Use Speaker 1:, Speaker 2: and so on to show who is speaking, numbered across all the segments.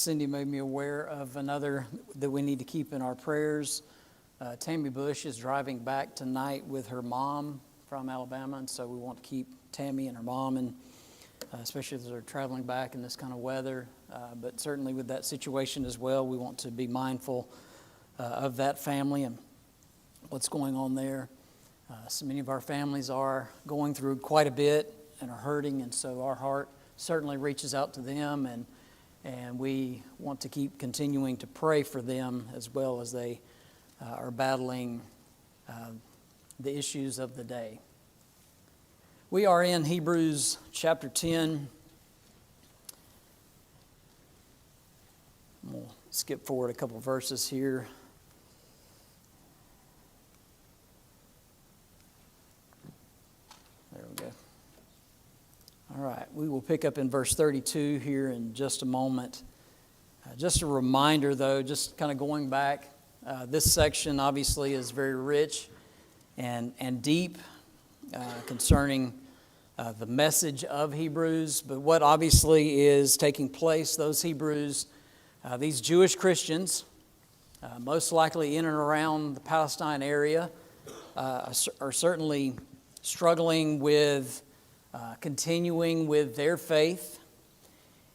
Speaker 1: Cindy made me aware of another that we need to keep in our prayers. Tammy Bush is driving back tonight with her mom from Alabama, and so we want to keep Tammy and her mom, and especially as they're traveling back in this kind of weather. But certainly with that situation as well, we want to be mindful of that family and what's going on there. So many of our families are going through quite a bit and are hurting, and so our heart certainly reaches out to them, and we want to keep continuing to pray for them as well as they are battling the issues of the day. We are in Hebrews chapter 10. We'll skip forward a couple verses here. There we go. All right, we will pick up in verse 32 here in just a moment. Just a reminder, though, just kind of going back, this section obviously is very rich and deep concerning the message of Hebrews. But what obviously is taking place, those Hebrews, these Jewish Christians, most likely in and around the Palestine area, are certainly struggling with continuing with their faith,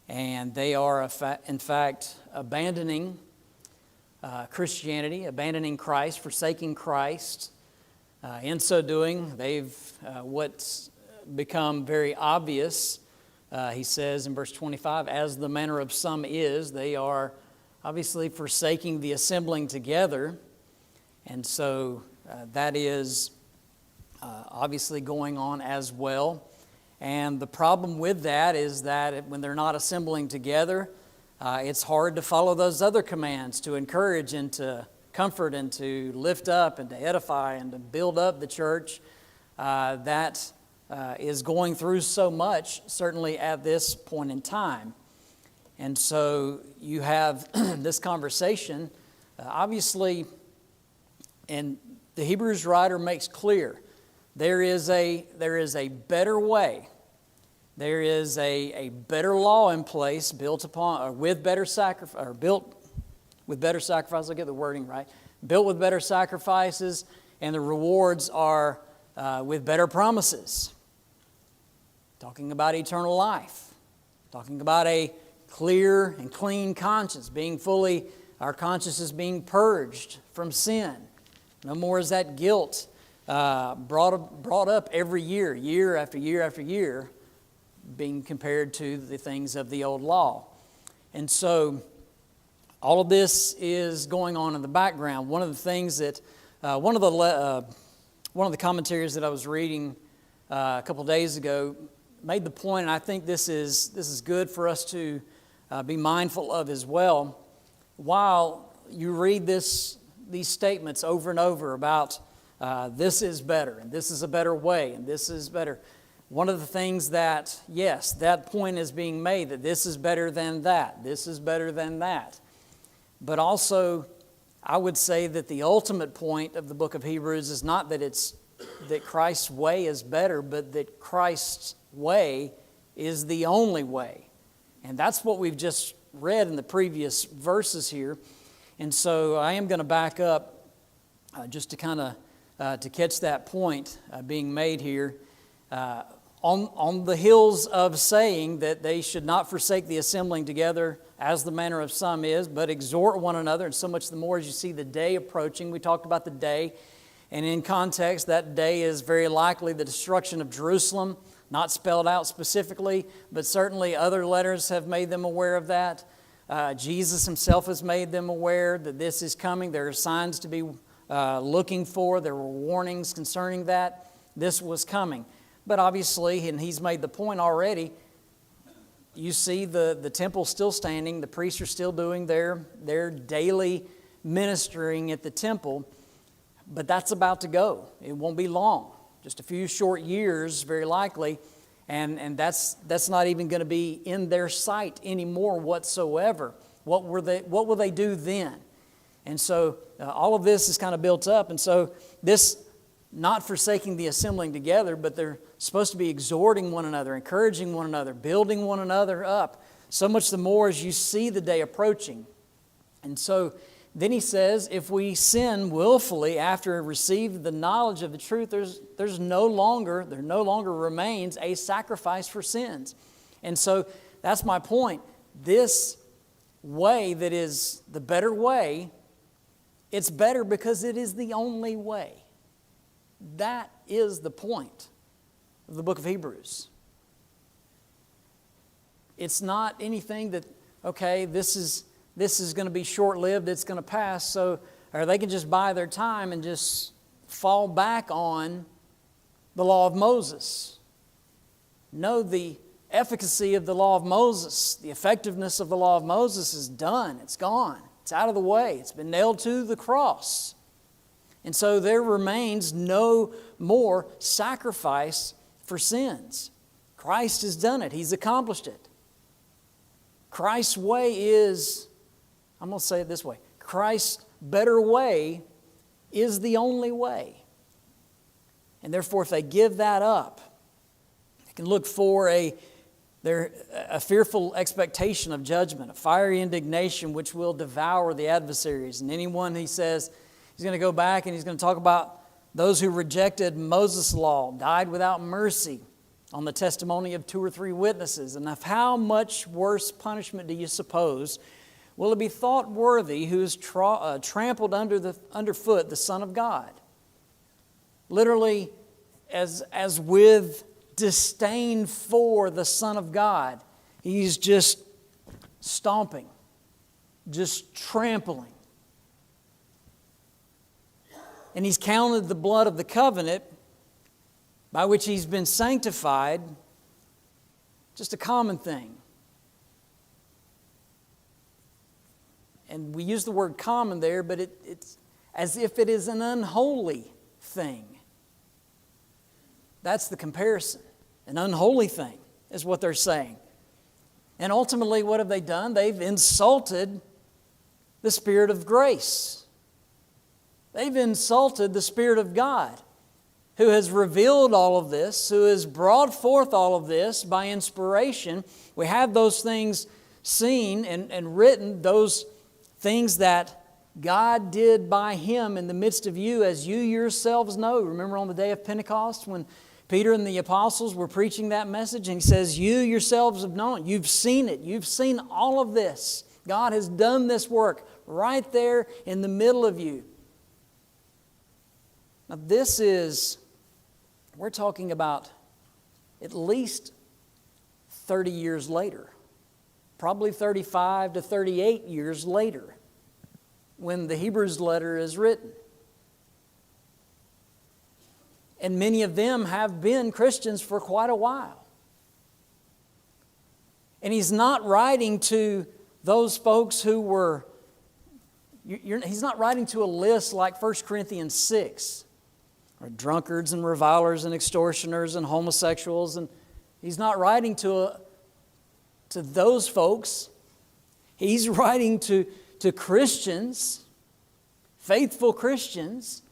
Speaker 1: and they are in fact abandoning Christianity, abandoning Christ, forsaking Christ. In so doing, they've what's become very obvious. He says in verse 25, as the manner of some is, they are obviously forsaking the assembling together, and so that is obviously going on as well. And the problem with that is that when they're not assembling together, it's hard to follow those other commands to encourage and to comfort and to lift up and to edify and to build up the church that is going through so much, certainly at this point in time. And so you have this conversation, obviously, and the Hebrews writer makes clear there is a better way. There is a better law in place built upon, or with better sacrifice, or built with better sacrifices. I'll get the wording right. Built with better sacrifices, and the rewards are with better promises. Talking about eternal life. Talking about a clear and clean conscience, our conscience is being purged from sin. No more is that guilt brought up every year, year after year after year, being compared to the things of the old law. And so all of this is going on in the background. One of the things that one of the commentaries that I was reading a couple of days ago made the point, and I think this is good for us to be mindful of as well. While you read these statements over and over about this is better, and this is a better way, and this is better. One of the things that, yes, that point is being made, that this is better than that, this is better than that. But also, I would say that the ultimate point of the book of Hebrews is not that Christ's way is better, but that Christ's way is the only way. And that's what we've just read in the previous verses here. And so I am going to back up just to kind of to catch that point being made here. On the hills of saying that they should not forsake the assembling together as the manner of some is, but exhort one another, and so much the more as you see the day approaching. We talked about the day, and in context, that day is very likely the destruction of Jerusalem, not spelled out specifically, but certainly other letters have made them aware of that. Jesus himself has made them aware that this is coming. There are signs to be looking for. There were warnings concerning that. This was coming. But obviously, and he's made the point already, you see the temple still standing. The priests are still doing their daily ministering at the temple. But that's about to go. It won't be long. Just a few short years, very likely. And that's not even going to be in their sight anymore whatsoever. What will they do then? And so all of this is kind of built up. And so this, not forsaking the assembling together, but they're supposed to be exhorting one another, encouraging one another, building one another up. so much the more as you see the day approaching. And so then he says, if we sin willfully after receiving the knowledge of the truth, there no longer remains a sacrifice for sins. And so that's my point. This way that is the better way, it's better because it is the only way. That is the point of the book of Hebrews. It's not anything that, okay, this is going to be short-lived, it's going to pass, or they can just buy their time and just fall back on the law of Moses. No, the efficacy of the law of Moses, the effectiveness of the law of Moses is done. It's gone. It's out of the way. It's been nailed to the cross. And so there remains no more sacrifice for sins. Christ has done it. He's accomplished it. Christ's way is, I'm going to say it this way, Christ's better way is the only way. And therefore, if they give that up, they can look for a fearful expectation of judgment, a fiery indignation which will devour the adversaries. And anyone, he says, he's going to go back and he's going to talk about those who rejected Moses' law, died without mercy on the testimony of 2 or 3 witnesses. And of how much worse punishment do you suppose will it be thought worthy who is trampled underfoot the Son of God? Literally, as with disdain for the Son of God, he's just stomping, just trampling. And he's counted the blood of the covenant by which he's been sanctified just a common thing. And we use the word common there, but it's as if it is an unholy thing. That's the comparison. An unholy thing is what they're saying. And ultimately, what have they done? They've insulted the Spirit of grace. They've insulted the Spirit of God, who has revealed all of this, who has brought forth all of this by inspiration. We have those things seen and written, those things that God did by Him in the midst of you, as you yourselves know. Remember on the day of Pentecost when Peter and the apostles were preaching that message, and he says, you yourselves have known it. You've seen it. You've seen all of this. God has done this work right there in the middle of you. Now we're talking about at least 30 years later, probably 35 to 38 years later, when the Hebrews letter is written. And many of them have been Christians for quite a while. And he's not writing to those folks who were, he's not writing to a list like 1 Corinthians 6, or drunkards and revilers and extortioners and homosexuals. And he's not writing to those folks. He's writing to Christians, faithful Christians.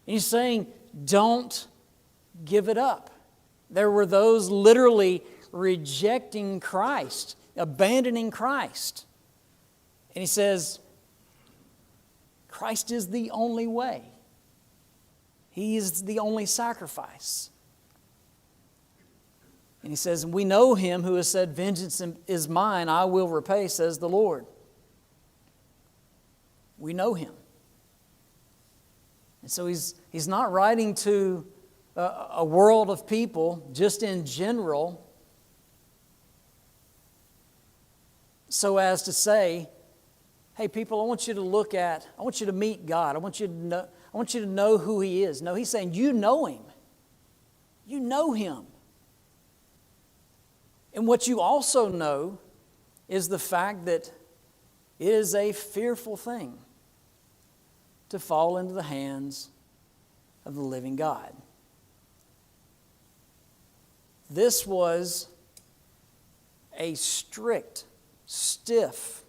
Speaker 1: And he's saying, don't give it up. There were those literally rejecting Christ, abandoning Christ. And he says, Christ is the only way. He is the only sacrifice. And he says, we know Him who has said, vengeance is mine, I will repay, says the Lord. We know Him. And so he's not writing to a world of people just in general so as to say, hey people, I want you to meet God. I want you to know who He is. No, he's saying you know Him. You know Him. And what you also know is the fact that it is a fearful thing to fall into the hands of the living God. This was a strict, stiff,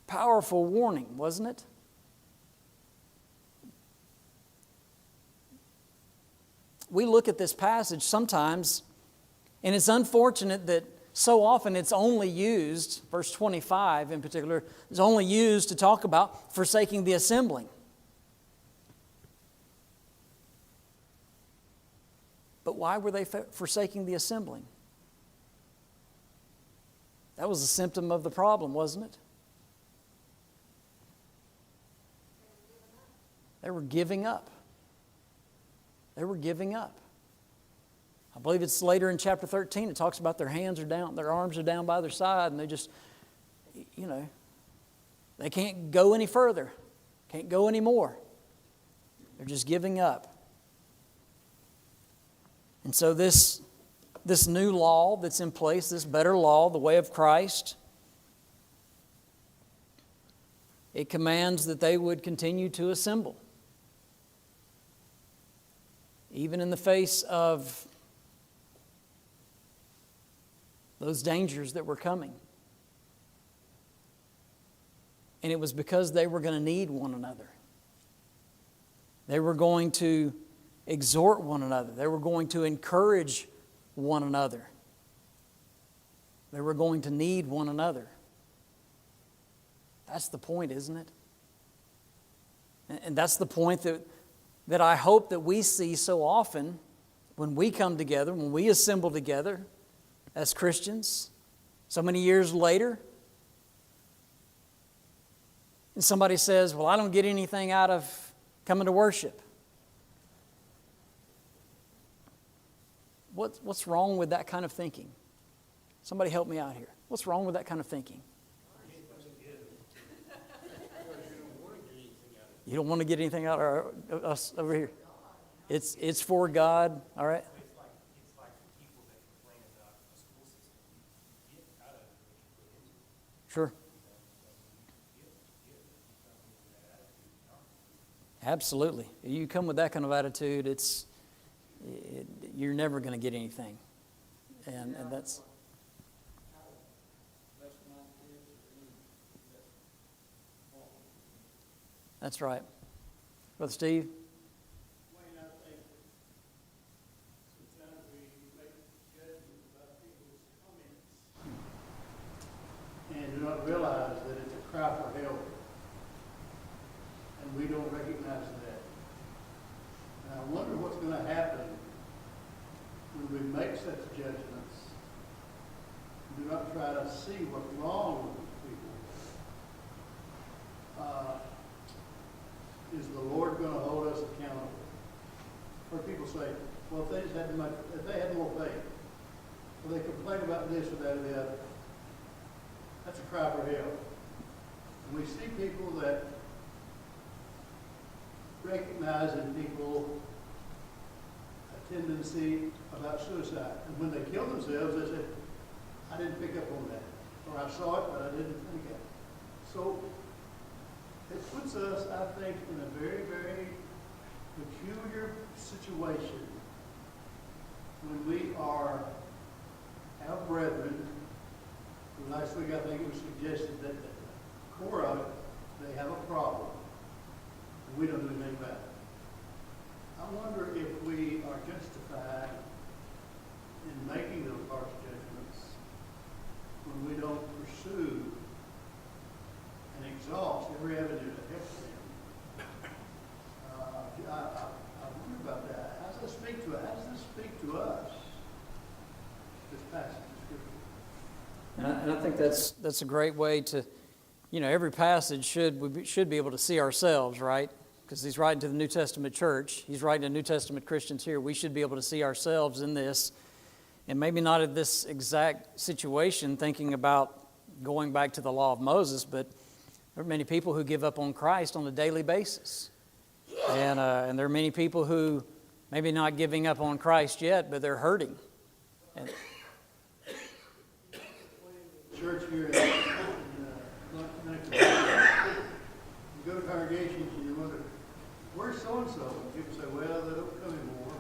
Speaker 1: powerful warning, wasn't it? We look at this passage sometimes, and it's unfortunate that so often it's only used, verse 25 in particular, is only used to talk about forsaking the assembling. But why were they forsaking the assembling? That was a symptom of the problem, wasn't it? They were giving up. They were giving up. I believe it's later in chapter 13, it talks about their hands are down, their arms are down by their side, and they just, they can't go any further, can't go any more. They're just giving up. And so this new law that's in place, this better law, the way of Christ, it commands that they would continue to assemble. Even in the face of those dangers that were coming. And it was because they were going to need one another. They were going to exhort one another. They were going to encourage one another. They were going to need one another. That's the point, isn't it? And that's the point that I hope that we see so often when we come together, when we assemble together as Christians, so many years later, and somebody says, well, I don't get anything out of coming to worship. What's wrong with that kind of thinking? Somebody help me out here. What's wrong with that kind of thinking? You don't want to get anything out of us over here. It's for God, all right?
Speaker 2: It's like people that complain about the school system. You get out of it what you put into it.
Speaker 1: Sure. Absolutely. You come with that kind of attitude, you're never going to get anything. And that's... That's right. Brother Steve?
Speaker 3: Wayne, I think sometimes we make judgments about people's comments and do not realize that it's a cry for help. And we don't recognize that. And I wonder what's going to happen when we make such judgments. Do not try to see what's wrong with people. Is the Lord going to hold us accountable? Or people say, well, if they had more faith, or they complain about this or that or the other, that's a cry for help. And we see people that recognize in people a tendency about suicide. And when they kill themselves, they say, I didn't pick up on that. Or I saw it, but I didn't think of it. So it puts us, I think, in a very, very peculiar situation when we are our brethren. Last week, I think it was suggested that the core of it, they have a problem, and we don't do anything about it. I wonder if we are justified in making those harsh judgments when we don't pursue and exhaust every avenue to help them. I wonder about that. How does this speak to us? How does this speak to us? This passage of Scripture.
Speaker 1: And I think that's a great way to, every passage we should be able to see ourselves, right? Because he's writing to the New Testament church. He's writing to New Testament Christians here. We should be able to see ourselves in this. And maybe not in this exact situation, thinking about going back to the law of Moses, but there are many people who give up on Christ on a daily basis. And there are many people who maybe not giving up on Christ yet, but they're hurting. And
Speaker 3: Church here in you go to congregations and you wonder, where's so-and-so? And people say, well, they don't come anymore.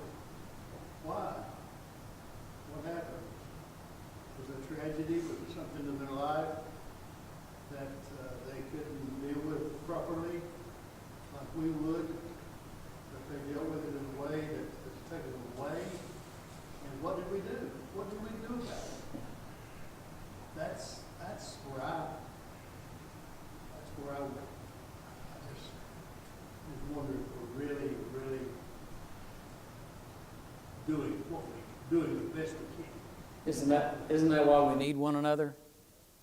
Speaker 3: Why? What happened? Was it a tragedy? Was it something in their life that they couldn't deal with properly, like we would? That they dealt with it in a way that's taken away? And what did we do? What did we do about it? what we're doing the best we can.
Speaker 1: Isn't that why we need one another?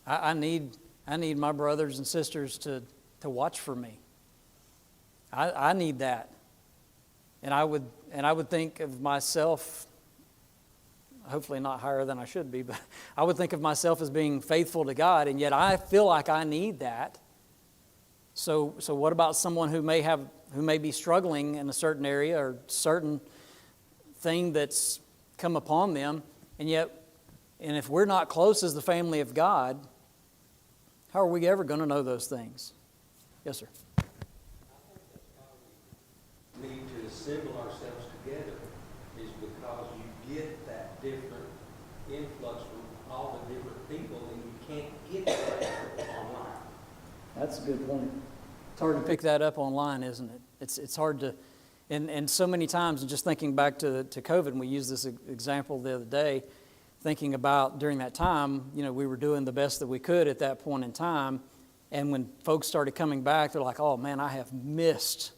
Speaker 1: I need my brothers and sisters to watch for me. I need that. And I would think of myself, hopefully not higher than I should be, but I would think of myself as being faithful to God, and yet I feel like I need that. So what about someone who may be struggling in a certain area or certain thing that's come upon them, and if we're not close as the family of God, how are we ever going to know those things? Yes, sir.
Speaker 4: I think that's why we need to assemble ourselves together, is because you get that different influx from all the different people, and you can't get that online.
Speaker 1: That's a good point. It's hard to pick that up online, isn't it? It's hard to, and so many times, and just thinking back to COVID, and we used this example the other day, thinking about during that time, we were doing the best that we could at that point in time, and when folks started coming back, they're like, oh man, I have missed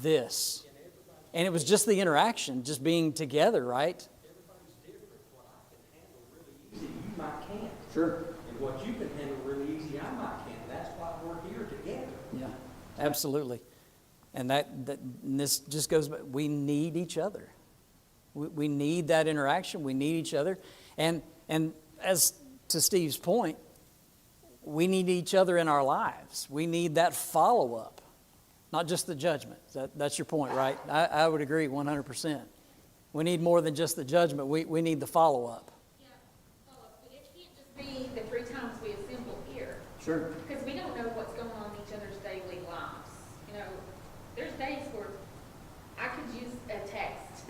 Speaker 1: this. And it was just the interaction, just being together, right?
Speaker 4: Everybody's different. What I can handle really easy, you might can't.
Speaker 1: Sure.
Speaker 4: And what you can handle really easy, I might can't. That's why we're here together.
Speaker 1: Yeah, absolutely. And and this just goes back, we need each other. We need that interaction. We need each other. And as to Steve's point, we need each other in our lives. We need that follow-up, not just the judgment. That's your point, right? I would agree 100%. We need more than just the judgment. We need the follow-up.
Speaker 5: Yeah, follow-up. It can't just be the 3 times we assemble here.
Speaker 1: Sure.
Speaker 5: Because we don't know what's going on in each other's daily lives. There's days where I could use a text,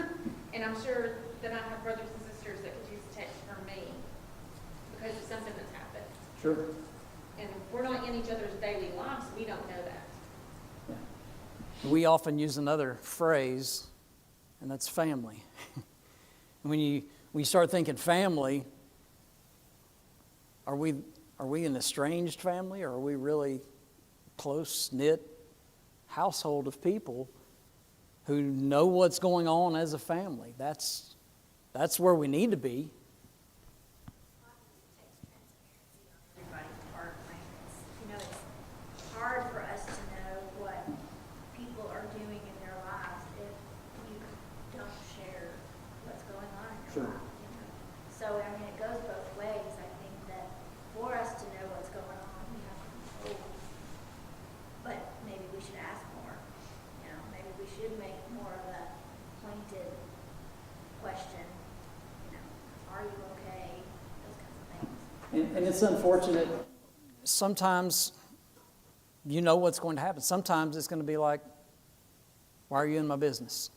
Speaker 5: and I'm sure that I have brothers and sisters that could use a text from me because of something that's happened.
Speaker 1: Sure.
Speaker 5: And if we're not in each other's daily lives, we don't know that.
Speaker 1: Yeah. We often use another phrase, and that's family. When you start thinking family, are we an estranged family, or are we really close-knit household of people who know what's going on as a family? That's where we need to be.
Speaker 6: Everybody's part, it's hard for us to know what people are doing in their lives if you don't share what's going on in your
Speaker 1: Sure.
Speaker 6: life. So it goes both ways. I think that for us to know what's going on, we have to be told. But maybe we should ask more. Maybe we should make more of a pointed question. Are you okay? Those kinds of things.
Speaker 1: And it's unfortunate. Sometimes you know what's going to happen. Sometimes it's going to be like, why are you in my business?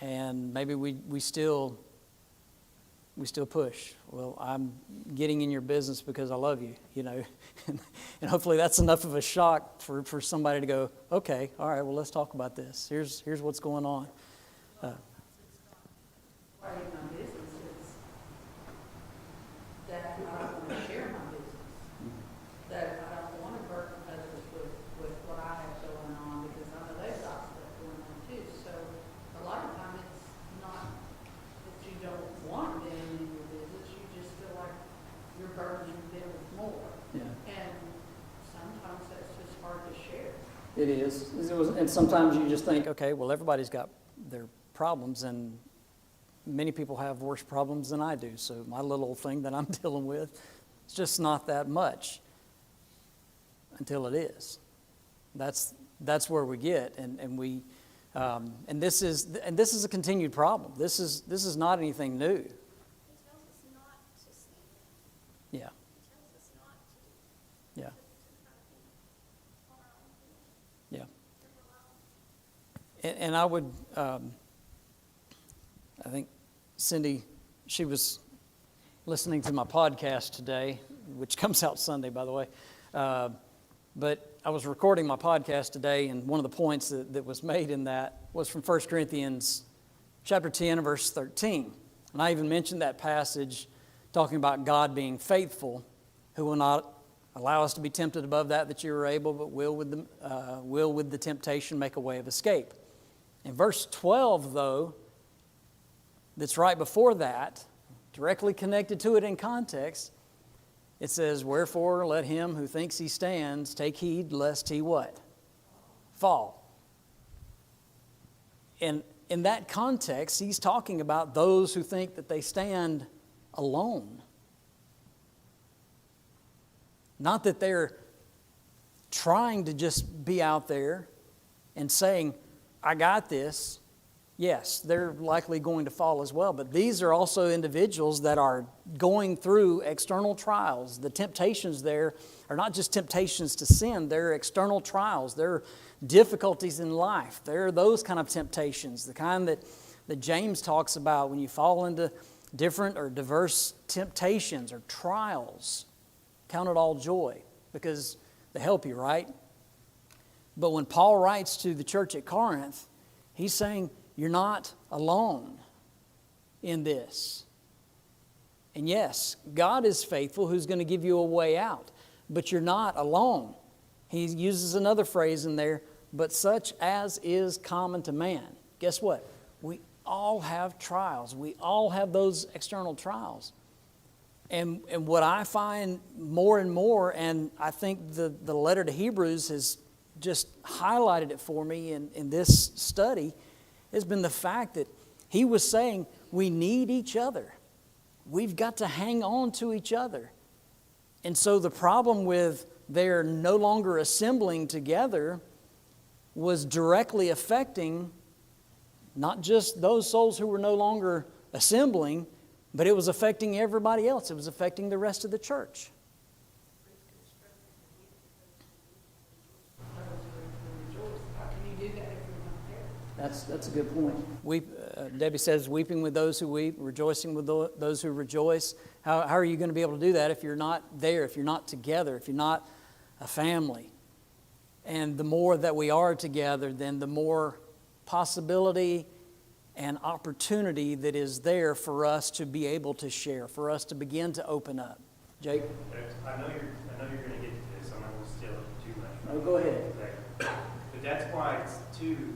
Speaker 1: And maybe we still push. Well, I'm getting in your business because I love you, and hopefully that's enough of a shock for somebody to go, okay, all right, well, let's talk about this. Here's what's going on.
Speaker 7: Part of my business is that I don't want to share my business, that I don't want to burden others with what I have going on, because I know they've got stuff going on too. So a lot of time it's not that you don't want them in your business, you just feel like you're burdening them with more.
Speaker 1: Yeah.
Speaker 7: And sometimes that's just hard to share.
Speaker 1: It is. And sometimes you just think, okay, well, everybody's got their problems, and many people have worse problems than I do. So my little thing that I'm dealing with, it's just not that much until it is. That's where we get, and this is a continued problem. This is not anything new.
Speaker 6: He tells us not to say that.
Speaker 1: Yeah.
Speaker 6: He tells us not to.
Speaker 1: Yeah. Yeah. And I would, I think Cindy, she was listening to my podcast today, which comes out Sunday, by the way. But I was recording my podcast today, and one of the points that was made in that was from 1 Corinthians chapter 10, verse 13. And I even mentioned that passage talking about God being faithful, who will not allow us to be tempted above that you are able, but will with the temptation make a way of escape. In verse 12, though, that's right before that, directly connected to it in context, it says, wherefore let him who thinks he stands take heed lest he what? Fall. And in that context, he's talking about those who think that they stand alone. Not that they're trying to just be out there and saying, I got this. Yes, they're likely going to fall as well. But these are also individuals that are going through external trials. The temptations there are not just temptations to sin. They're external trials. They're difficulties in life. They're those kind of temptations, the kind that James talks about when you fall into different or diverse temptations or trials. Count it all joy because they help you, right? But when Paul writes to the church at Corinth, he's saying, you're not alone in this. And yes, God is faithful who's going to give you a way out. But you're not alone. He uses another phrase in there, but such as is common to man. Guess what? We all have trials. We all have those external trials. And what I find more and more, and I think the letter to Hebrews has just highlighted it for me in this study, has been the fact that he was saying we need each other. We've got to hang on to each other. And so the problem with their no longer assembling together was directly affecting not just those souls who were no longer assembling, but it was affecting everybody else. It was affecting the rest of the church.
Speaker 7: How can you do that if you're not there?
Speaker 1: That's a good point. Debbie says, weeping with those who weep, rejoicing with those who rejoice. How are you going to be able to do that if you're not there, if you're not together, if you're not a family? And the more that we are together, then the more possibility and opportunity that is there for us to be able to share, for us to begin to open up. Jake?
Speaker 2: I know you're going to get to this. I'm not going to steal it too much.
Speaker 1: Oh, go ahead.
Speaker 2: But that's why it's too,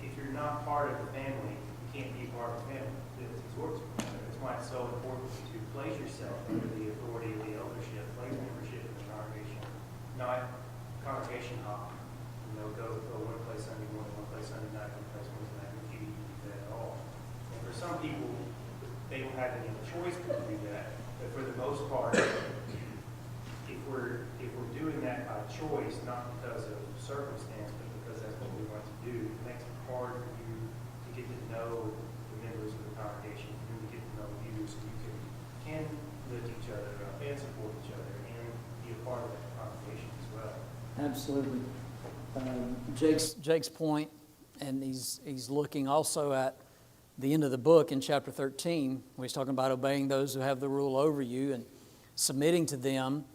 Speaker 2: if you're not part of the family, you can't be part of the family. It's exhorts from each other. That's why it's so important to place yourself under the authority of the eldership, place membership in the congregation, not congregation hop. Go one place Sunday morning, one place Sunday night, one place Wednesday night. If you do that at all. And for some people, they don't have any choice to do that. But for the most part, if we're doing that by choice, not because of circumstance, but because that's what we want to do, it makes it hard for you to get to know the members of the congregation, for them to get to know you, so you can lift each other up and support each other and be a part of that congregation as well.
Speaker 1: Absolutely. Jake's point, and he's looking also at the end of the book in chapter 13, where he's talking about obeying those who have the rule over you and submitting to them.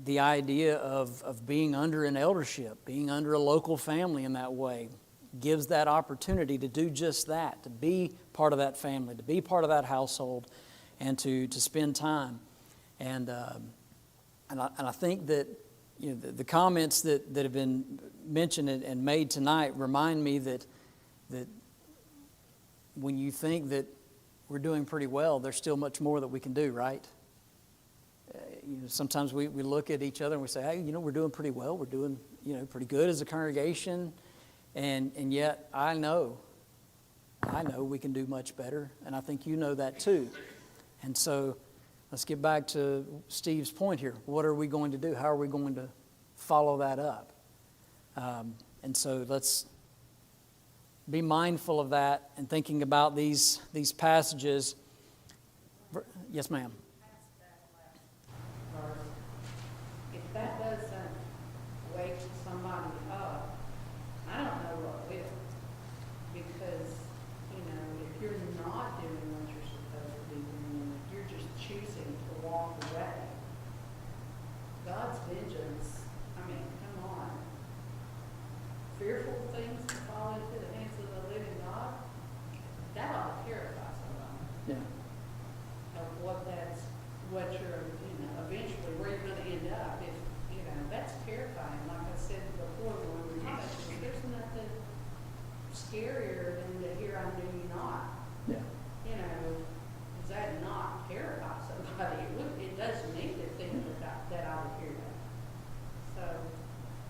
Speaker 1: The idea of being under an eldership, being under a local family in that way, gives that opportunity to do just that, to be part of that family, to be part of that household, and to spend time. And I think that the comments that have been mentioned and made tonight remind me that when you think that we're doing pretty well, there's still much more that we can do, right? Sometimes we look at each other and we say, hey, we're doing pretty well. We're doing, pretty good as a congregation. And yet I know we can do much better. And I think you know that too. And so let's get back to Steve's point here. What are we going to do? How are we going to follow that up? And so let's be mindful of that and thinking about these passages. Yes, ma'am.
Speaker 7: If that doesn't wake somebody up, I don't know what will. Because, if you're not doing what you're supposed to be doing, if you're just choosing to walk away, God's vengeance, come on. Fearful things to fall into the hands of the living God, that ought to terrify somebody
Speaker 1: Yeah.
Speaker 7: of what that's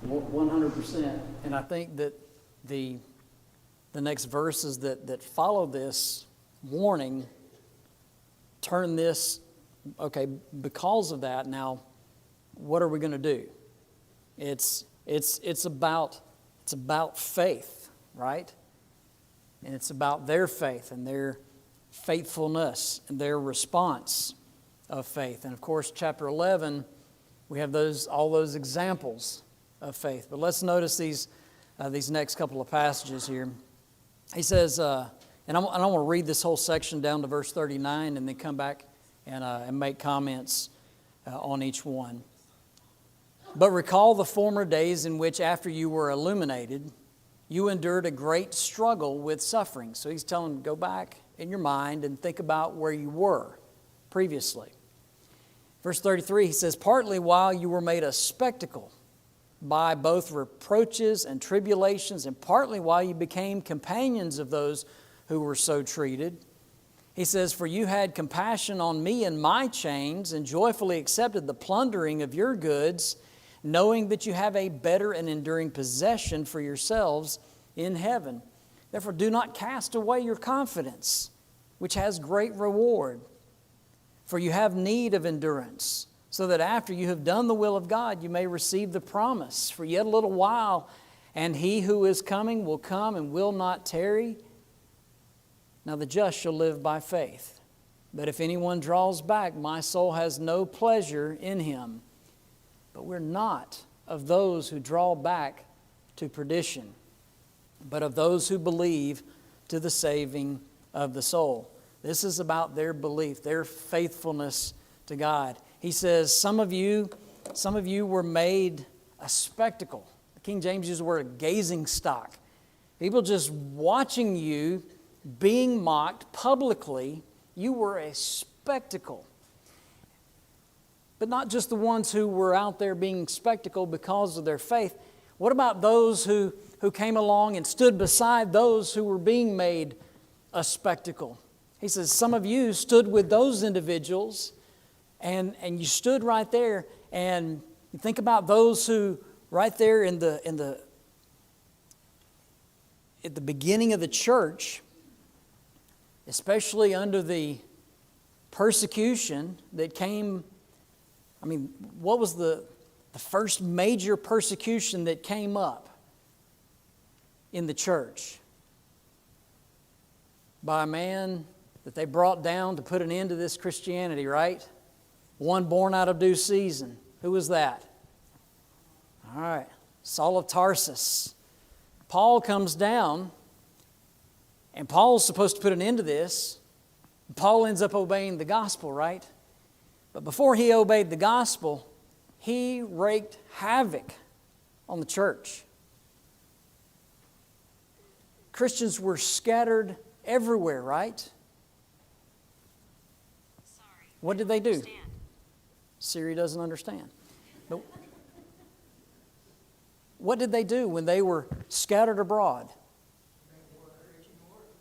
Speaker 1: 100%. And I think that the next verses that follow this warning turn this, okay, because of that, now what are we going to do? It's about faith, right? And it's about their faith and their faithfulness and their response of faith. And of course, chapter 11, we have all those examples of faith. But let's notice these next couple of passages here. He says, and I want to read this whole section down to verse 39 and then come back and make comments on each one. But recall the former days in which, after you were illuminated, you endured a great struggle with suffering. So he's telling them, go back in your mind and think about where you were previously. Verse 33, he says, partly while you were made a spectacle by both reproaches and tribulations, and partly while you became companions of those who were so treated. He says, for you had compassion on me in my chains, and joyfully accepted the plundering of your goods, knowing that you have a better and enduring possession for yourselves in heaven. Therefore, do not cast away your confidence, which has great reward. For you have need of endurance, so that after you have done the will of God, you may receive the promise. For yet a little while, and he who is coming will come and will not tarry. Now the just shall live by faith. But if anyone draws back, my soul has no pleasure in him. But we're not of those who draw back to perdition, but of those who believe to the saving of the soul. This is about their belief, their faithfulness to God. He says, some of you were made a spectacle. The King James uses the word a gazing stock. People just watching you being mocked publicly. You were a spectacle. But not just the ones who were out there being spectacle because of their faith. What about those who came along and stood beside those who were being made a spectacle? He says, some of you stood with those individuals and you stood right there, and you think about those who right there at the beginning of the church, especially under the persecution that came. I mean, what was the first major persecution that came up in the church? By a man that they brought down to put an end to this Christianity, right? One born out of due season. Who was that? All right, Saul of Tarsus. Paul comes down, and Paul's supposed to put an end to this. Paul ends up obeying the gospel, right? But before he obeyed the gospel, he wreaked havoc on the church. Christians were scattered everywhere, right?
Speaker 8: Sorry.
Speaker 1: What did they do?
Speaker 8: Understand.
Speaker 1: Siri doesn't understand. But what did they do when they were scattered abroad?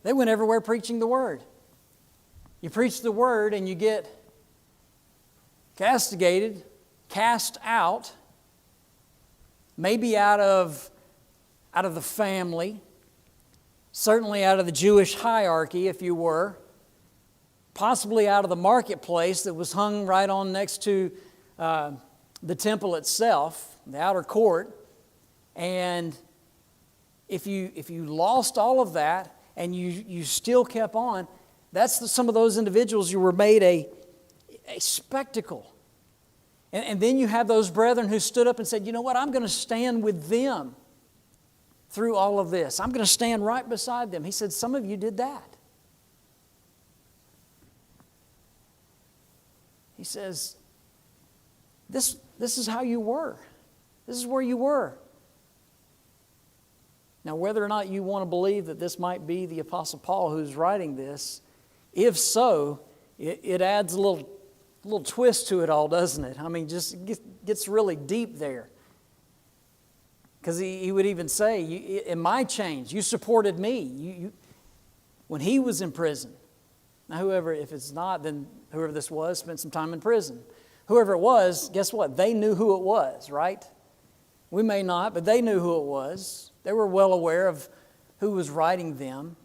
Speaker 1: They went everywhere preaching the word. You preach the word and you get castigated, cast out, maybe out of the family, certainly out of the Jewish hierarchy if you were, possibly out of the marketplace that was hung right on next to the temple itself, the outer court. And if you lost all of that and you still kept on, that's some of those individuals you were made a spectacle. And then you have those brethren who stood up and said, you know what, I'm going to stand with them through all of this. I'm going to stand right beside them. He said, some of you did that. He says, this is how you were. This is where you were. Now, whether or not you want to believe that this might be the Apostle Paul who's writing this, if so, it adds a little twist to it all, doesn't it? I mean, just gets really deep there. Because he would even say, in my chains, you supported me when he was in prison. Now, whoever, if it's not, then whoever this was spent some time in prison. Whoever it was, guess what? They knew who it was, right? We may not, but they knew who it was. They were well aware of who was writing them.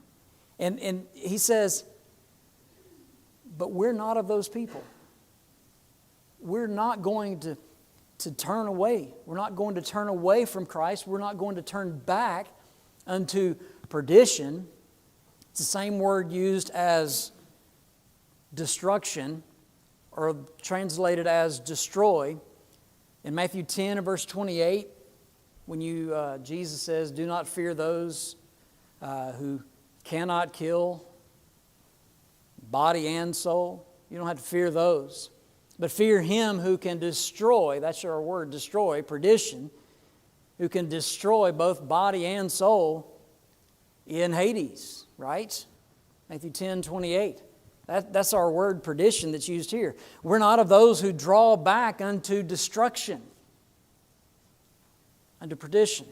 Speaker 1: And he says, but we're not of those people. We're not going to turn away. We're not going to turn away from Christ. We're not going to turn back unto perdition. It's the same word used as destruction, or translated as destroy. In Matthew 10 and verse 28, when Jesus says, do not fear those who cannot kill body and soul. You don't have to fear those. But fear Him who can destroy, that's our word, destroy, perdition, who can destroy both body and soul in Hades, right? Matthew 10:28. That's our word, perdition, that's used here. We're not of those who draw back unto destruction, unto perdition.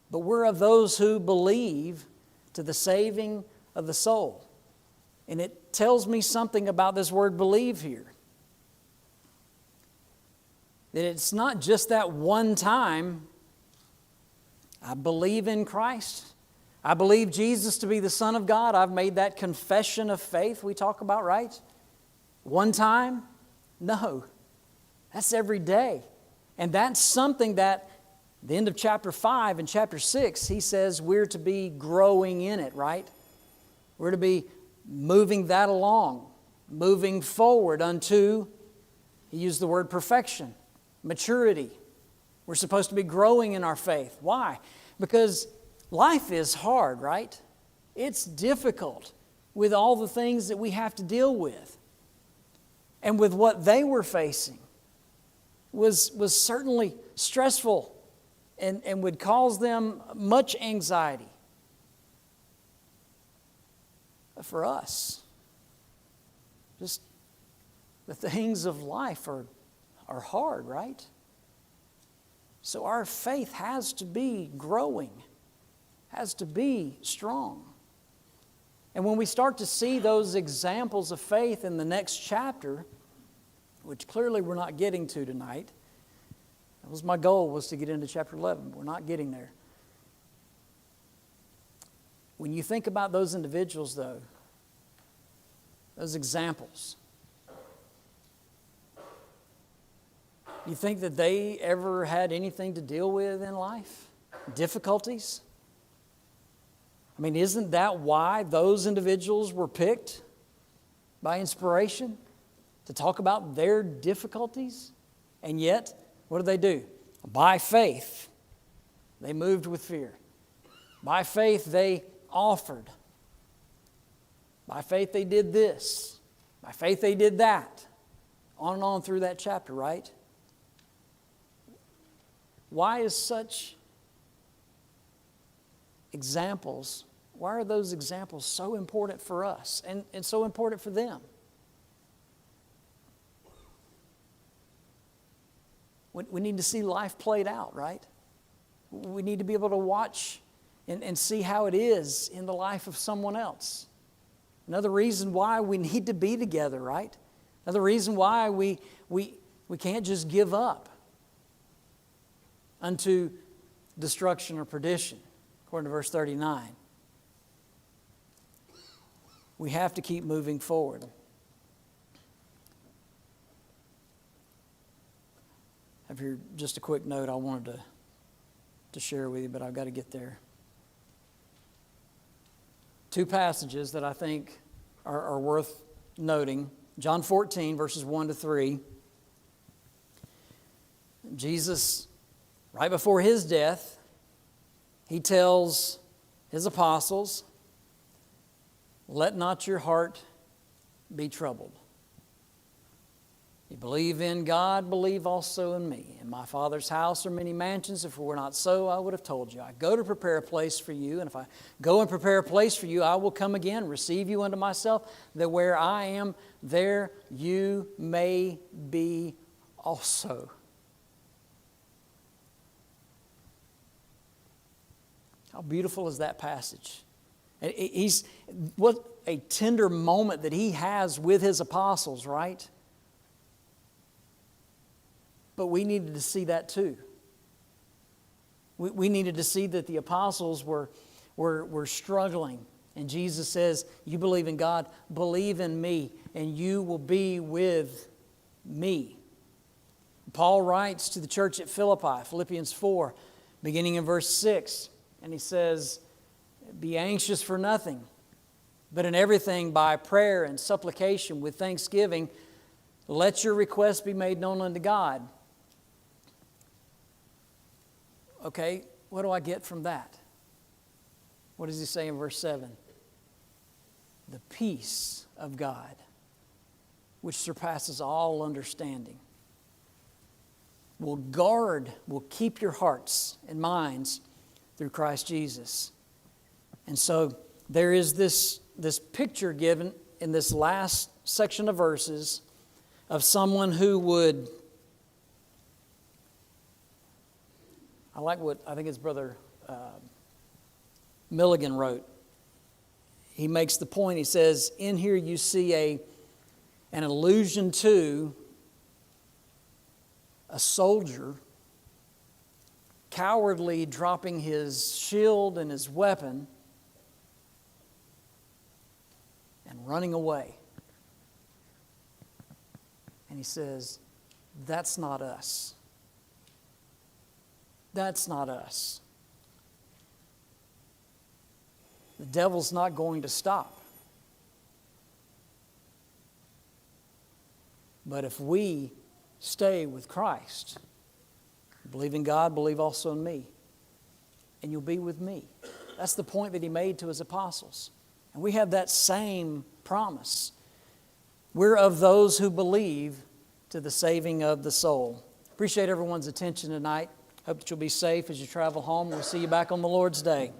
Speaker 1: But we're of those who believe to the saving of the soul. And it tells me something about this word believe here. That it's not just that one time, I believe in Christ. I believe Jesus to be the Son of God. I've made that confession of faith we talk about, right? One time? No. That's every day. And that's something that, the end of chapter 5 and chapter 6, he says we're to be growing in it, right? We're to be moving that along, moving forward unto, he used the word perfection, maturity. We're supposed to be growing in our faith. Why? Because life is hard, right? It's difficult with all the things that we have to deal with. And with what they were facing was certainly stressful and would cause them much anxiety. But for us, just the things of life are hard, right? So our faith has to be growing, has to be strong. And when we start to see those examples of faith in the next chapter, which clearly we're not getting to tonight, that was my goal, was to get into chapter 11. We're not getting there. When you think about those individuals, though, those examples, you think that they ever had anything to deal with in life? Difficulties? I mean, isn't that why those individuals were picked by inspiration? To talk about their difficulties? And yet, what did they do? By faith, they moved with fear. By faith, they offered. By faith, they did this. By faith, they did that. On and on through that chapter, right? Why is such examples, why are those examples so important for us and so important for them? We need to see life played out, right? We need to be able to watch and see how it is in the life of someone else. Another reason why we need to be together, right? Another reason why we can't just give up unto destruction or perdition, according to verse 39. We have to keep moving forward. I have here just a quick note I wanted to share with you, but I've got to get there. Two passages that I think are worth noting. John 14, verses 1 to 3. Jesus, right before His death, He tells His apostles, "Let not your heart be troubled. You believe in God, believe also in me. In my Father's house are many mansions. If it were not so, I would have told you. I go to prepare a place for you, and if I go and prepare a place for you, I will come again, receive you unto myself, that where I am, there you may be also." How beautiful is that passage? What a tender moment that He has with His apostles, right? But we needed to see that too. We needed to see that the apostles were struggling. And Jesus says, you believe in God, believe in me, and you will be with me. Paul writes to the church at Philippi, Philippians 4, beginning in verse 6, and he says, be anxious for nothing, but in everything by prayer and supplication with thanksgiving, let your requests be made known unto God. Okay, what do I get from that? What does he say in verse 7? The peace of God, which surpasses all understanding, will keep your hearts and minds through Christ Jesus. And so there is this picture given in this last section of verses of someone who would, I like what I think his brother Milligan wrote. He makes the point, he says, in here you see an allusion to a soldier cowardly dropping his shield and his weapon and running away. And he says, that's not us. That's not us. The devil's not going to stop. But if we stay with Christ, believe in God, believe also in me, and you'll be with me. That's the point that he made to his apostles. And we have that same promise. We're of those who believe to the saving of the soul. Appreciate everyone's attention tonight. Hope that you'll be safe as you travel home. We'll see you back on the Lord's Day.